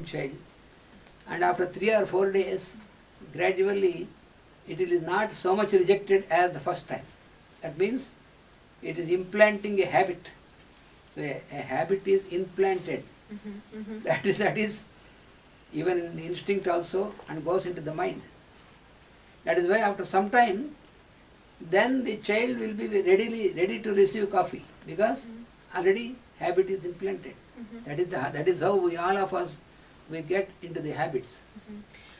child, and after 3 or 4 days, gradually it is not so much rejected as the first time. That means it is implanting a habit. So a habit is implanted. That is even in instinct also, and goes into the mind. That is why after some time, then the child will be ready to receive coffee, because already habit is implanted. That is how we all of us we get into the habits.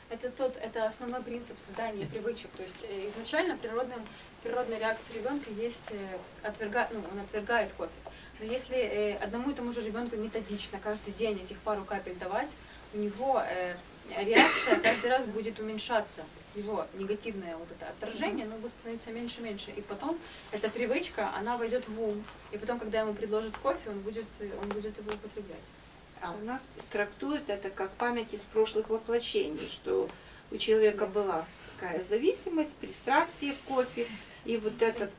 Это основной принцип создания привычек. То есть изначально природная реакция ребенка есть он отвергает кофе. Но если одному и тому же ребенку методично каждый день этих пару капель давать, у него реакция каждый раз будет уменьшаться. Его негативное вот это отражение, оно будет становиться меньше и меньше. И потом эта привычка, она войдет в ум. И потом, когда ему предложат кофе, он будет его употреблять. А у нас трактуют это как память из прошлых воплощений, что у человека была такая зависимость, пристрастие к кофе, и вот этот...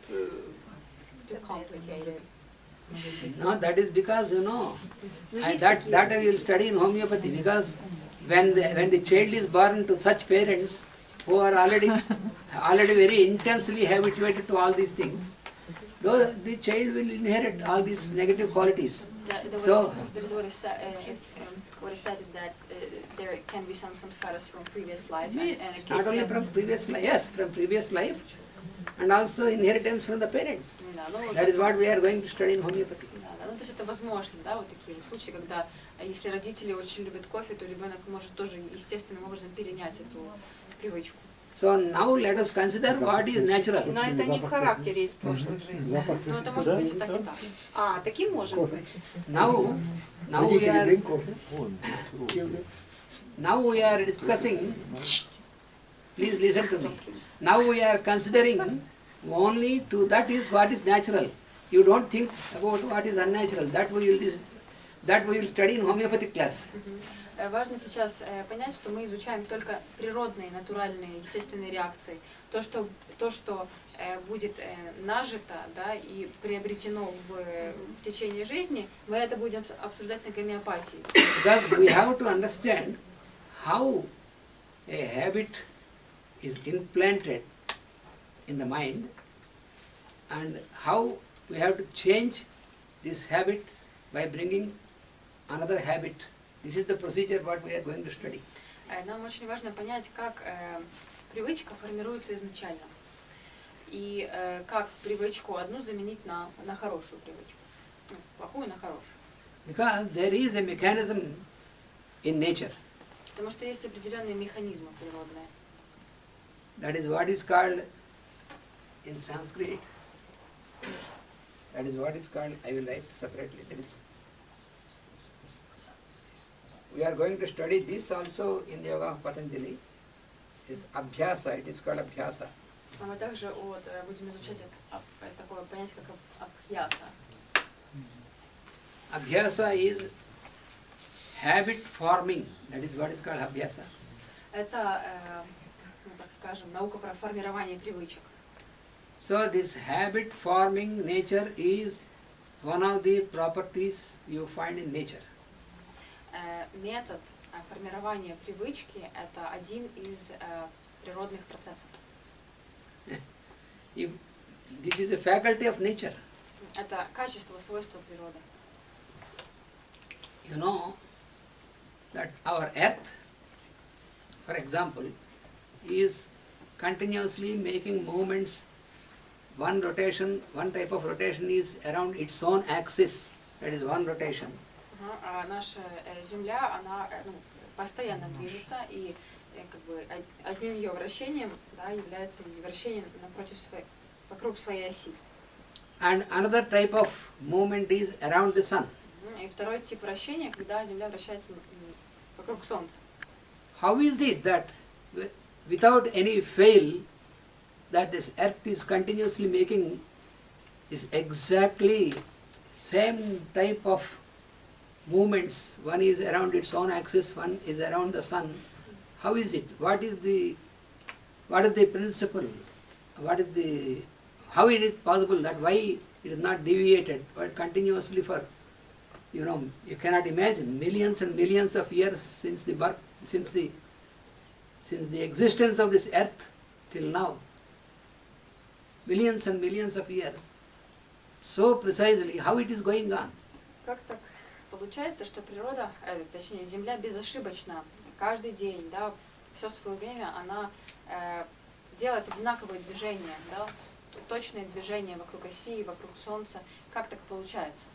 No, that is because, that I will study in homeopathy, because when the child is born to such parents who are already very intensely habituated to all these things, though the child will inherit all these negative qualities. There is what is said that there can be some samskaras from previous life. Not only from previous life, yes, from previous life, and also inheritance from the parents. That is what we are going to study in homeopathy. То есть это возможно, да, вот такие случаи, когда если родители очень любят кофе, то ребенок может тоже естественным образом перенять эту привычку. So now let us consider what is natural. Но это не в характере из прошлых жизней. Но это может быть и так, и так. А, таким может быть. Now we are discussing. Please listen to me. Now we are considering only to that is what is natural. You don't think about what is unnatural. That we will study in homeopathic class. Важно сейчас понять, что мы изучаем только природные, натуральные, естественные реакции. То, что будет нажито, да, и приобретено в течение жизни, мы это будем обсуждать на гомеопатии. Because we have to understand how a habit is implanted in the mind, and how we have to change this habit by bringing another habit. This is the procedure what we are going to study. Нам очень важно понять, как привычка формируется изначально, и как привычку одну заменить на хорошую привычку, плохую на хорошую. Because there is a mechanism in nature. Потому что есть определенные механизмы природные. That is what is called in Sanskrit. That is what is called. I will write separately. We are going to study this also in the Yoga of Patanjali. It's abhyasa. It is called abhyasa. А мы также будем изучать такое понятие, как абхьяса. Abhyasa is habit forming. That is what is called abhyasa. Это, так скажем, наука про формирование привычек. So this habit forming nature is one of the properties you find in nature. Метод формирования привычки – это один из природных процессов. This is a faculty of nature. Это качество, свойство природы. You know that our earth, for example, is continuously making movements. One type of rotation is around its own axis. That is one rotation. А наша Земля, она постоянно движется, и как бы одним ее вращением, да, является вращение вокруг своей оси. And another type of movement is around the sun. И второй тип вращения, когда Земля вращается вокруг Солнца. How is it that without any fail that this earth is continuously making is exactly same type of movements? One is around its own axis, one is around the sun. How is it? What is the principle? How it is possible that why it is not deviated but continuously for You know, you cannot imagine millions and millions of years since the birth, since the existence of this earth till now. Millions and millions of years. So precisely how it is going on. Как так получается, что природа, точнее Земля безошибочна каждый день, да, все свое время она делает одинаковые движения, да, точные движения вокруг оси, вокруг Солнца. Как так получается?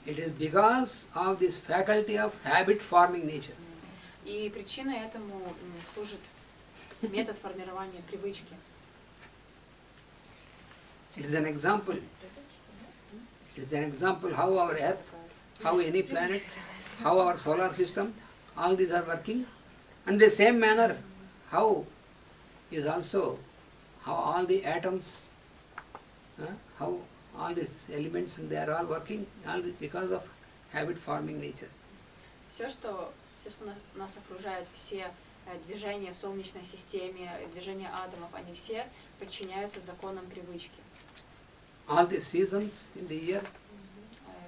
It is because of this faculty of habit-forming nature. И причиной этому служит метод формирования привычки. It is an example. It is an example how our earth, how any planet, how our solar system, all these are working. And the same manner, how is also, how all the atoms, how all these elements, they are all working, all because of habit-forming nature. Все, что нас окружает, все движения в Солнечной системе, движения атомов, они все подчиняются законам привычки. All the seasons in the year.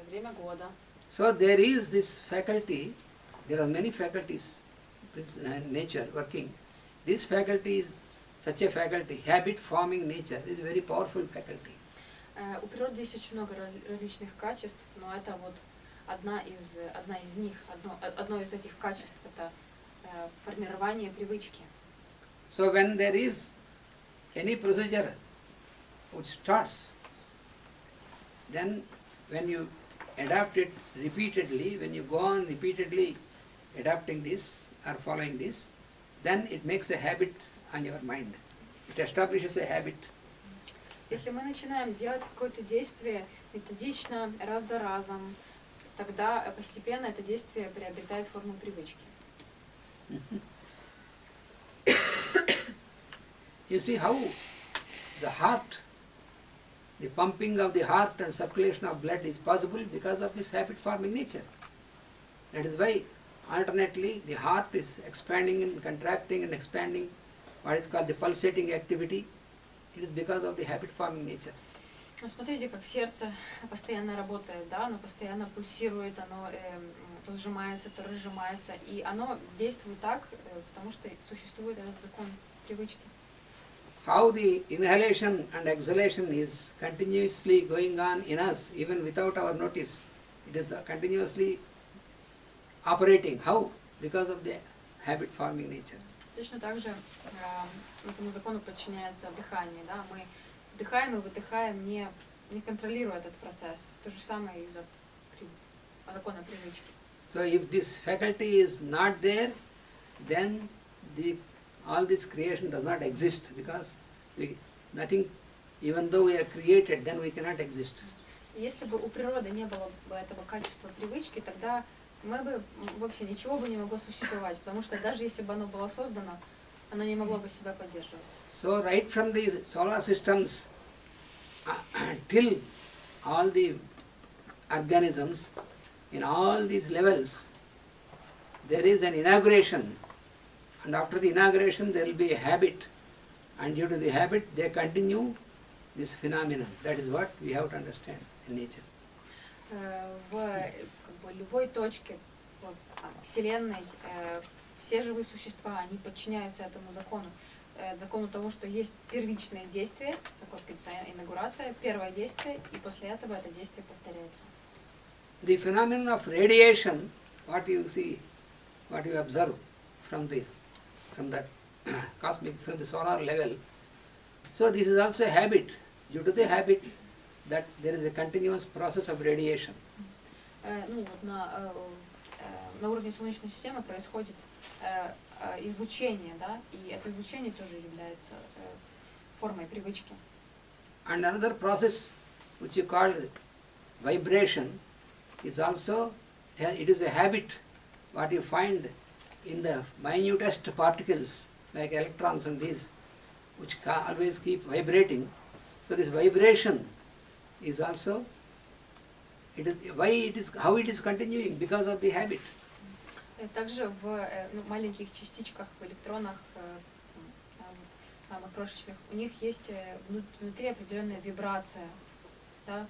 Время года. So there is this faculty, there are many faculties, nature working. This faculty is such a faculty, habit-forming nature, is a very powerful faculty. У природы есть очень много различных качеств, но это вот одна из них, одно из этих качеств это формирование привычки. So when there is any procedure which starts, then when you adapt it repeatedly, when you go on repeatedly adapting this or following this, then it makes a habit on your mind. It establishes a habit. Если мы начинаем делать какое-то действие методично, раз за разом, тогда постепенно это действие приобретает форму привычки. You see how the heart, the pumping of the heart and circulation of blood is possible because of this habit-forming nature. That is why alternately the heart is expanding and contracting and expanding, what is called the pulsating activity. It is because of the habit-forming nature. Смотрите, как сердце постоянно работает, да, оно постоянно пульсирует, оно то сжимается, то разжимается, и оно действует так, потому что существует этот закон привычки. How the inhalation and exhalation is continuously going on in us, even without our notice. It is continuously operating. How? Because of the habit-forming nature. Точно так же этому закону подчиняется дыхание, да, мы вдыхаем и выдыхаем, не контролируя этот процесс. То же самое из-за закона привычки. So if this faculty is not there, then all this creation does not exist, because nothing, even though we are created, then we cannot exist. Если бы у природы не было бы этого качества привычки, тогда мы бы вообще ничего бы не могло существовать, потому что даже если бы оно было создано, оно не могло бы себя поддерживать. So right from the solar systems till all the organisms in all these levels, there is an inauguration, and after the inauguration there will be a habit, and due to the habit they continue this phenomenon. That is what we have to understand in nature. В любой точке Вселенной все живые существа, они подчиняются этому закону. Закону того, что есть первичное действие, как вот инаугурация, первое действие, и после этого это действие повторяется. The phenomenon of radiation, what you see, what you observe from that cosmic, from the solar level, so this is also a habit. Due to the habit that there is a continuous process of radiation. Ну вот на уровне Солнечной системы происходит излучение, да, и это излучение тоже является формой привычки. And another process which you call vibration is also, it is a habit what you find in the minutest particles like electrons and these, which always keep vibrating. So this vibration is also, how it is continuing? Because of the habit. Также в маленьких частичках, в электронах, самых крошечных, у них есть внутри определенная вибрация, да,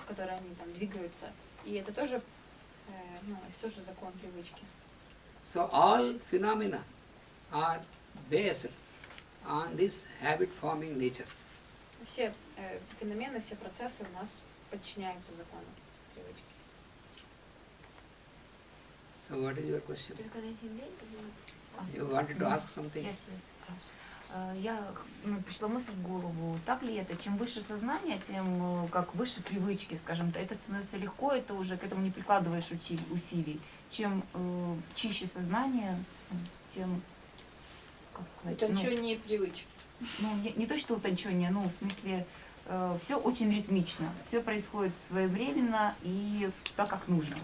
с которой они там двигаются. И это тоже Ну, это тоже закон привычки. So all phenomena are based on this habit-forming nature. Все феномены, все процессы у нас подчиняются закону привычки. So what is your question? Только на земле? You wanted to ask something? Пришла мысль в голову, так ли это? Чем выше сознание, тем как выше привычки, скажем так, это становится легко, это уже к этому не прикладываешь усилий. Чем чище сознание, тем, как сказать, Утончение привычки. не то, что утончение, в смысле, все очень ритмично, все происходит своевременно и так, как нужно.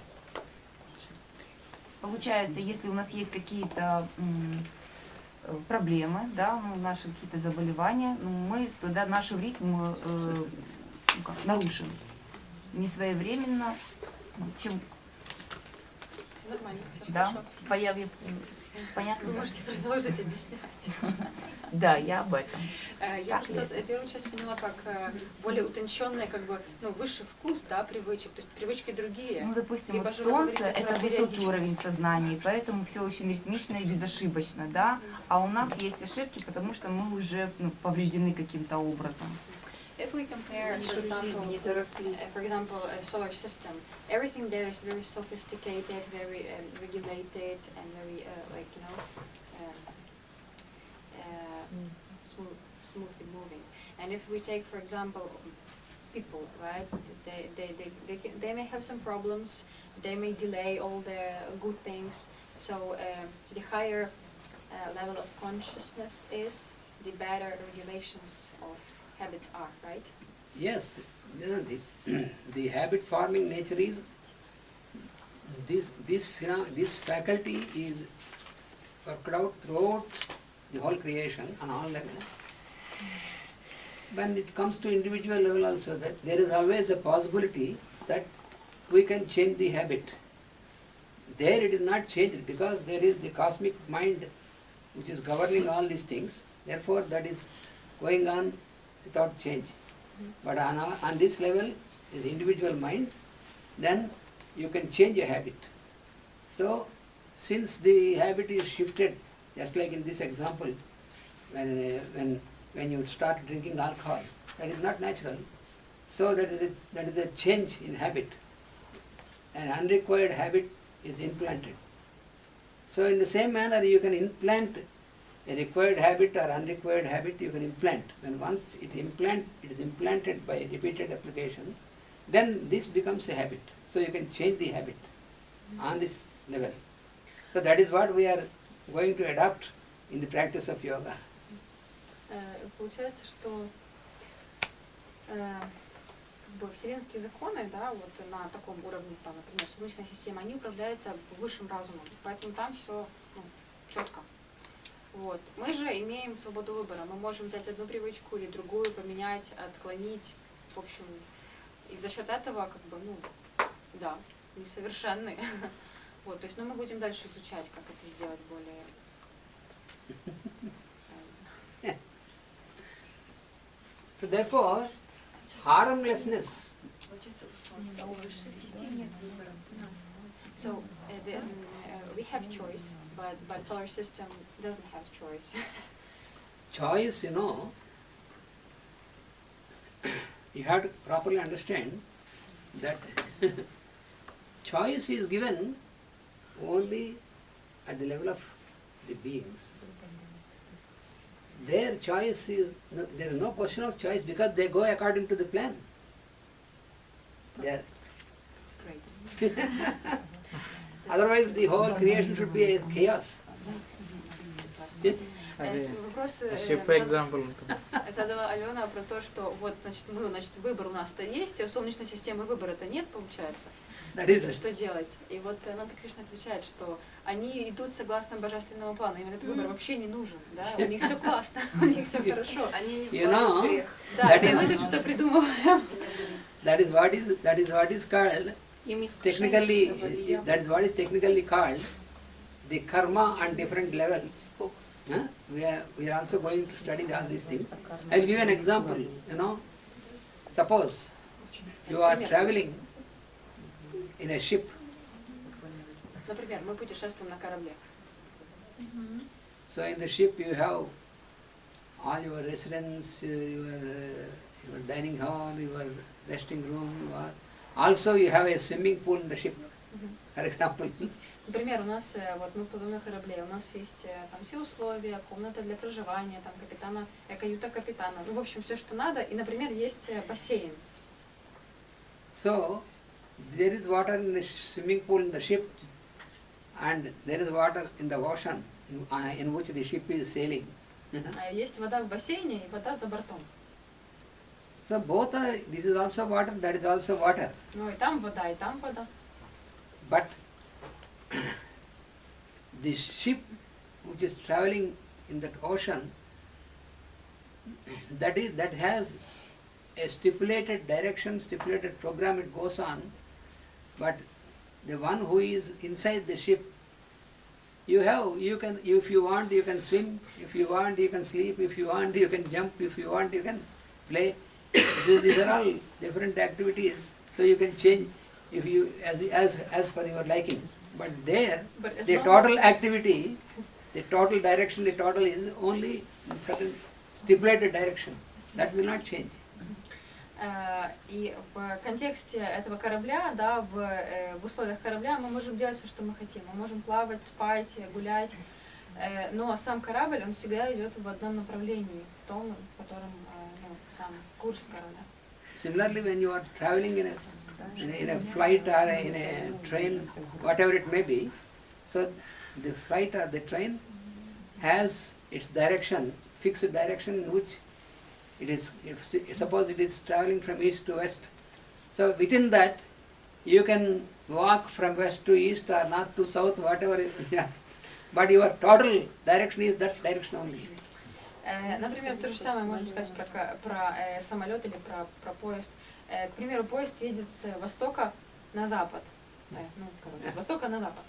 Получается, если у нас есть какие-то проблемы, да, наши какие-то заболевания, мы тогда наш ритм нарушим. Не своевременно, чем... Все нормально, все Да, хорошо. понятно? Вы можете продолжить объяснять. Да, я об этом. Я просто первую часть поняла как более утонченная, высший вкус, да, привычек, то есть привычки другие. Допустим, Либо вот же вы солнце говорите это про высокий уровень периодичность. сознания, поэтому все очень ритмично и безошибочно, да, а у нас есть ошибки, потому что мы уже повреждены каким-то образом. If we compare, for example, a solar system, everything there is very sophisticated, very regulated, and very smoothly moving. And if we take, for example, people, right? They may have some problems. They may delay all their good things. So the higher level of consciousness is, the better regulations of habits are, right? Yes, the habit-forming nature is this faculty is worked out throughout the whole creation on all levels. When it comes to individual level also, that there is always a possibility that we can change the habit. There it is not changed because there is the cosmic mind which is governing all these things. Therefore, that is going on without change. But on this level, is individual mind, then you can change a habit. So, since the habit is shifted, just like in this example, when you start drinking alcohol, that is not natural. So that is a change in habit. An unrequired habit is implanted. So in the same manner, you can implant a required habit or unrequired habit. You can implant. When once it is implanted by repeated application, then this becomes a habit. So you can change the habit on this level. So that is what we are going to adopt in the practice of yoga. Получается, что вселенские законы, да, вот на таком уровне, там, например, Солнечная система, они управляются высшим разумом, поэтому там все четко. Вот. Мы же имеем свободу выбора. Мы можем взять одну привычку или другую, поменять, отклонить. В общем, и за счет этого, несовершенны. Вот, то есть, мы будем дальше изучать, как это сделать более... So therefore, harmlessness. So we have choice, but solar system doesn't have choice. Choice, you have to properly understand that choice is given only at the level of the beings. Their choice is, there is no question of choice because they go according to the plan. Great. Otherwise the whole creation should be a chaos. Вопрос задала Алена про то, что вот, значит, выбор у нас-то есть, а у Солнечной системы выбора-то нет, получается. Что делать? И вот Ананта Кришна отвечает, что они идут согласно божественному плану, им этот выбор вообще не нужен, да, у них все классно, у них все хорошо. Они не выбирают грех. Да, мы тут что-то придумываем. That is what is called technically. That is what is technically called the karma on different levels. We are also going to study all these things. I will give an example. Suppose you are traveling in a ship Например, мы путешествуем на корабле. So in the ship you have all your residence, your dining hall, your resting room. Also you have a swimming pool in the ship, for example. Например, у нас, вот мы плывем на корабле, у нас есть там все условия, комната для проживания, там капитана, каюта капитана, ну, в общем, все, что надо, и, например, есть бассейн. So there is water in the swimming pool in the ship, and there is water in the ocean in which the ship is sailing. Есть вода в бассейне и вода за бортом. So both are, this is also water, that is also water. Ну, и там вода, и там вода. But the ship which is traveling in that ocean, that has a stipulated direction, stipulated program, it goes on. But the one who is inside the ship, you can, if you want, you can swim. If you want, you can sleep. If you want, you can jump. If you want, you can play. These are all different activities. So you can change if you as per your liking. But there, the total activity, the total direction, the total is only in certain stipulated direction. That will not change. И в контексте этого корабля, да, в условиях корабля мы можем делать все, что мы хотим. Мы можем плавать, спать, гулять, но сам корабль, он всегда идет в одном направлении, в том, в котором сам курс корабля. Similarly, when you are traveling in a flight or in a train, whatever it may be, so the flight or the train has its direction, fixed direction in which it is, suppose it is traveling from east to west. So within that, you can walk from west to east or north to south, whatever. But your total direction is that direction only. Например, то же самое можем сказать про самолет или про поезд. К примеру, поезд едет с востока на запад. Ну, короче, с востока на запад.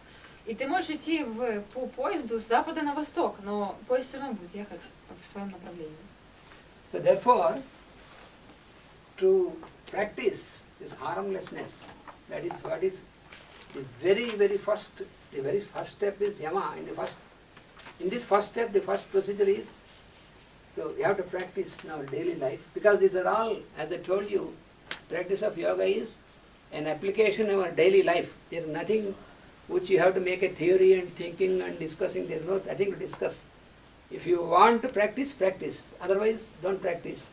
И ты можешь идти по поезду с запада на восток, но поезд все равно будет ехать в своем направлении. So therefore, to practice this harmlessness, that is what is the very first step is yama. In this first step, the first procedure is, so you have to practice in our daily life, because these are all, as I told you, practice of yoga is an application of our daily life. There is nothing which you have to make a theory and thinking and discussing. There is nothing to discuss. If you want to practice, practice. Otherwise, don't practice.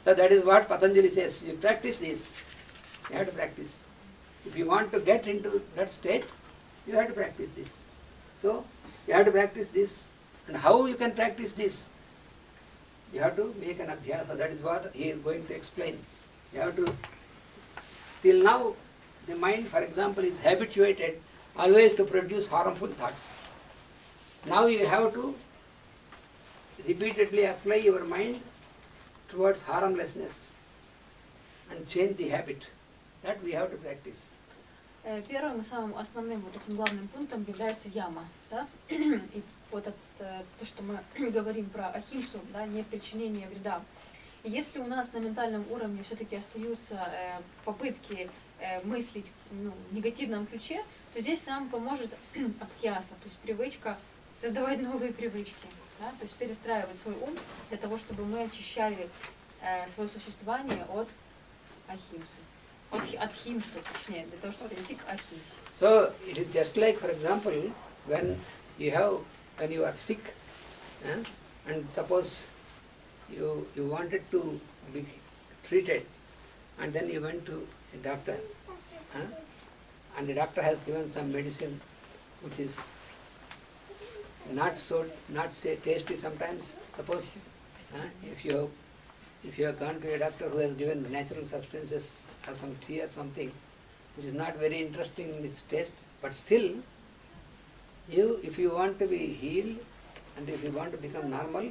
So that is what Patanjali says. You practice this. You have to practice. If you want to get into that state, you have to practice this. So, you have to practice this. And how you can practice this? You have to make an abhyasa. That is what he is going to explain. You have to, till now, the mind, for example, is habituated always to produce harmful thoughts. Now you have to repeatedly apply your mind towards harmlessness and change the habit. That we have to practice. Первым и самым основным вот этим главным пунктом является яма, да? И вот это, то, что мы говорим про ахимсу, да, не причинение вреда. И если у нас на ментальном уровне все-таки остаются попытки мыслить в негативном ключе, то здесь нам поможет абхьяса, то есть привычка создавать новые привычки, да? То есть перестраивать свой ум для того, чтобы мы очищали свое существование от ахимсы. От химсы, точнее, для того, чтобы перейти к ахимсе. So it is just like, for example, when you are sick, and suppose you wanted to be treated, and then you went to a doctor, and the doctor has given some medicine which is not tasty sometimes. Suppose if you have gone to a doctor who has given natural substances or some tea or something which is not very interesting in its taste, but still, if you want to be healed and if you want to become normal,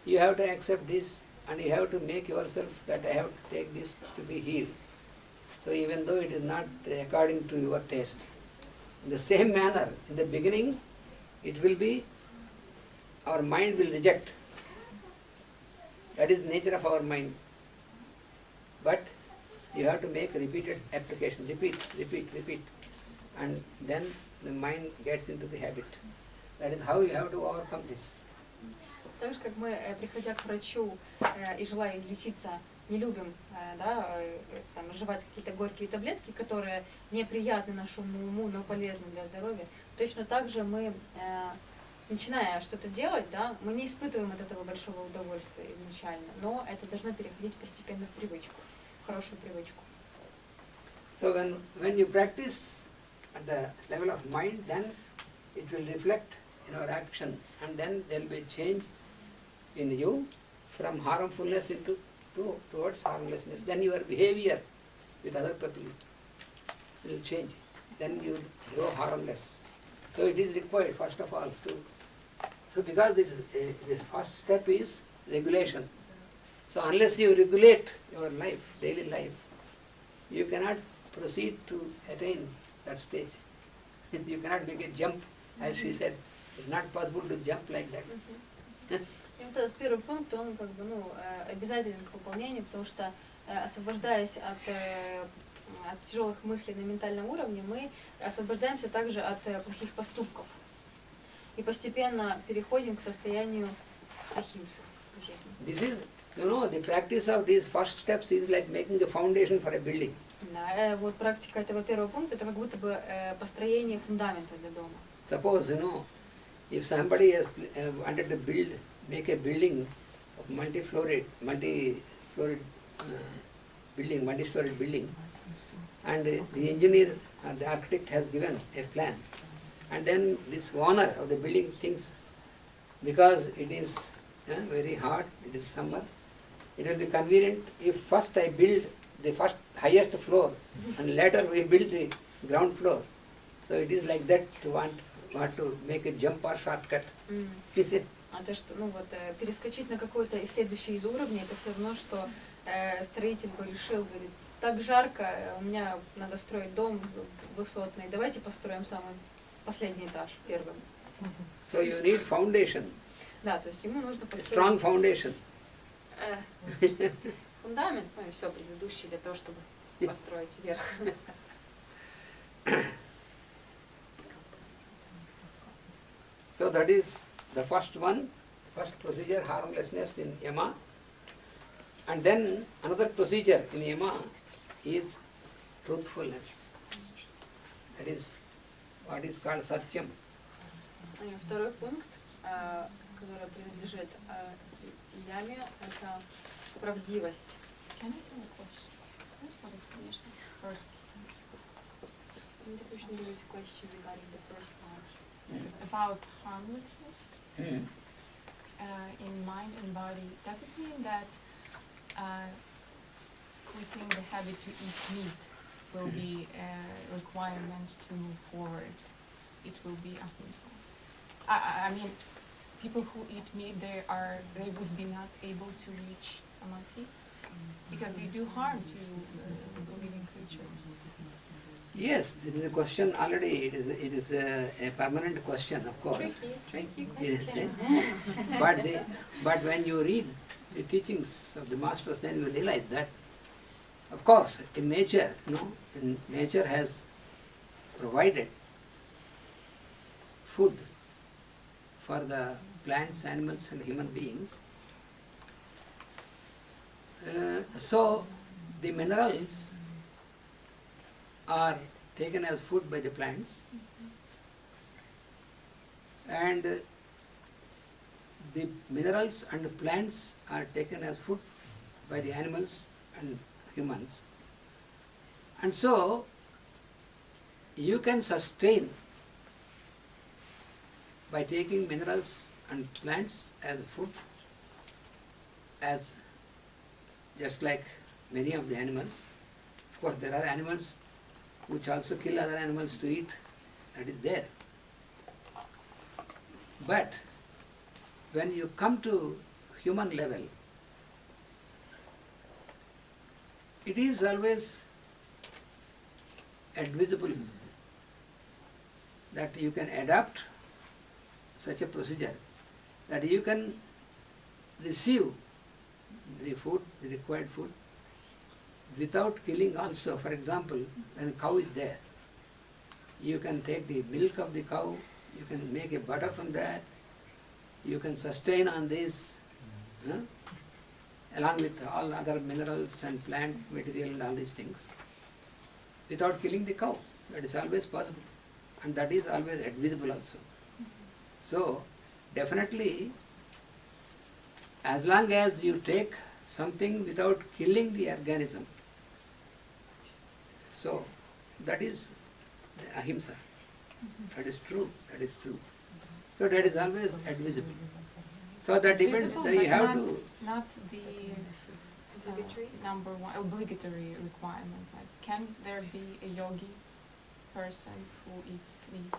you have to accept this and you have to make yourself that I have to take this to be healed. So even though it is not according to your taste. In the same manner, in the beginning, it will be, our mind will reject. That is the nature of our mind. But you have to make repeated application, repeat. and then the mind gets into the habit. That is how you have to overcome this. Так же, как мы, приходя к врачу и желая излечиться, не любим там, жевать какие-то горькие таблетки, которые неприятны нашему уму, но полезны для здоровья, точно так же мы, начиная что-то делать, да, мы не испытываем от этого большого удовольствия изначально, но это должно переходить постепенно в привычку, в хорошую привычку. So when you practice at the level of mind, then it will reflect in our action, and then there will be change in you from harmfulness towards harmlessness. Then your behavior with other people will change. Then you grow harmless. So it is required, first of all, so because this first step is regulation. So unless you regulate your life, daily life, you cannot proceed to attain that stage. You cannot make a jump, as she said. It's not possible to jump like that. И вот этот первый пункт, он как бы, обязателен к выполнению, потому что, освобождаясь от тяжелых мыслей на ментальном уровне, мы освобождаемся также от плохих поступков. И постепенно переходим к состоянию ахимсы в жизни. This is, the practice of these first steps is like making a foundation for a building. Да, вот практика этого первого пункта, это как будто бы построение фундамента для дома. Suppose, if somebody has wanted to make a building of multi-storied building, and the engineer or the architect has given a plan, and then this owner of the building thinks, because it is very hot, it is summer, it will be convenient if first I build the first highest floor and later we build the ground floor. So it is like that to want to make a jump or shortcut. А то, что, перескочить на какой-то из следующий из уровней, это все равно, что строитель бы решил, говорит, так жарко, у меня надо строить дом высотный, давайте построим самый последний этаж первым. So you need foundation. Да, то есть ему нужно построить Strong foundation. Фундамент, и все предыдущее для того, чтобы построить вверх. So that is the first procedure, harmlessness in yama. And then another procedure in yama is truthfulness. That is what is called satyam. Второй пункт, который принадлежит яме, это правдивость. First. Question regarding the first part. About harmlessness in mind and body. Does it mean that quitting the habit to eat meat will be a requirement to move forward? It will be ahimsa. I mean, people who eat meat, they would be not able to reach samadhi because they do harm to living creatures. Yes, the question already, it is a permanent question, of course. Tricky Yes, question. but when you read the teachings of the masters, then you realize that, of course, in nature, nature has provided food for the plants, animals and human beings. So the minerals are taken as food by the plants, and the minerals and the plants are taken as food by the animals and humans. And so you can sustain by taking minerals and plants as food, as just like many of the animals. Of course, there are animals which also kill other animals to eat, that is there. But when you come to human level, it is always advisable that you can adopt such a procedure, that you can receive the food, the required food, without killing also. For example, when a cow is there, You can take the milk of the cow, you can make a butter from that, you can sustain on this, along with all other minerals and plant material and all these things, without killing the cow. That is always possible, and that is always advisable also. So, definitely, as long as you take something without killing the organism, so that is the ahimsa. That is true, that is true. So that is always advisable. So that depends, Visible, that you but have not, to, not the Obligatory? number one obligatory requirement. Like, can there be a yogi person who eats meat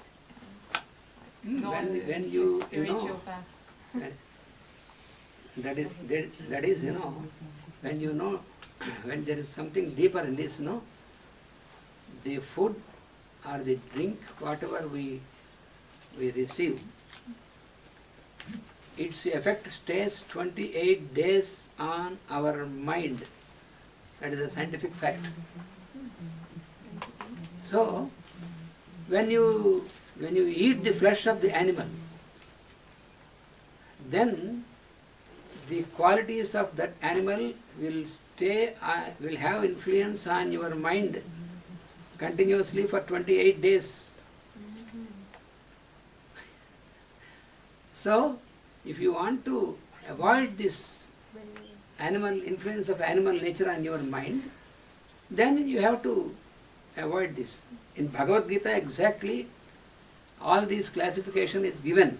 and like, go when his you, you spiritual know, path? that is, you know, when there is something deeper in this, no, the food or the drink, whatever we receive, its effect stays 28 days on our mind. That is a scientific fact. So, when you eat the flesh of the animal, then the qualities of that animal will will have influence on your mind continuously for 28 days. So, if you want to avoid this influence of animal nature on your mind, then you have to avoid this. In Bhagavad Gita, exactly all these classification is given.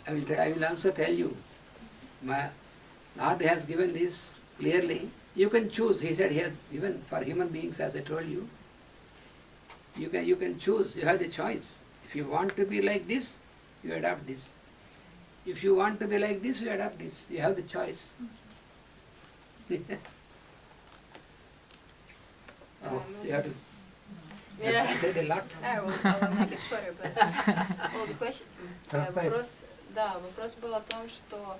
I will also tell you. Lord has given this clearly. You can choose. He said He has given for human beings, as I told you. You can choose. You have the choice. If you want to be like this, you adopt this. If you want to be like this, you adopt this. You have the choice. Oh, you have to. Yeah. I said a lot. I will make it shorter, but well, the question, вопрос был о том, что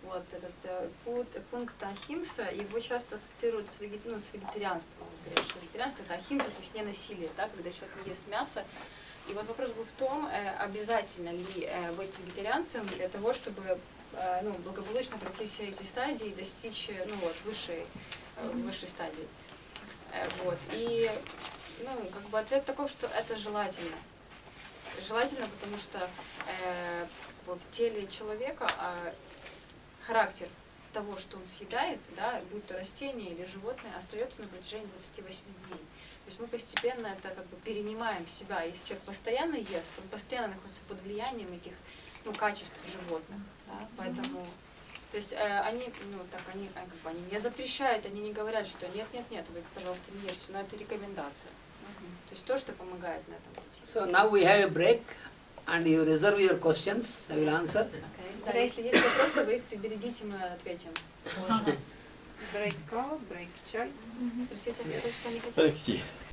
вот этот пункт ахимса, его часто ассоциируют с вегетарианством. Говорят, что вегетарианство это ахимса, то есть не насилие, да, когда человек не ест мясо. И вот вопрос был в том, обязательно ли быть вегетарианцем для того, чтобы благополучно пройти все эти стадии и достичь высшей стадии. Вот. И ответ таков, что это желательно. Желательно, потому что в теле человека характер того, что он съедает, да, будь то растение или животное, остается на протяжении 28 дней. То есть мы постепенно это перенимаем в себя. Если человек постоянно ест, он постоянно находится под влиянием этих качеств животных. Да? Поэтому, то есть они не запрещают, они не говорят, что нет, вы, пожалуйста, не ешьте, но это рекомендация. То есть то, что помогает на этом пути. So now we have a break and you reserve your questions, I will answer. Да, если есть вопросы, вы их приберегите, мы ответим. Брейк кава, брейк чай. Спросите, что они хотят.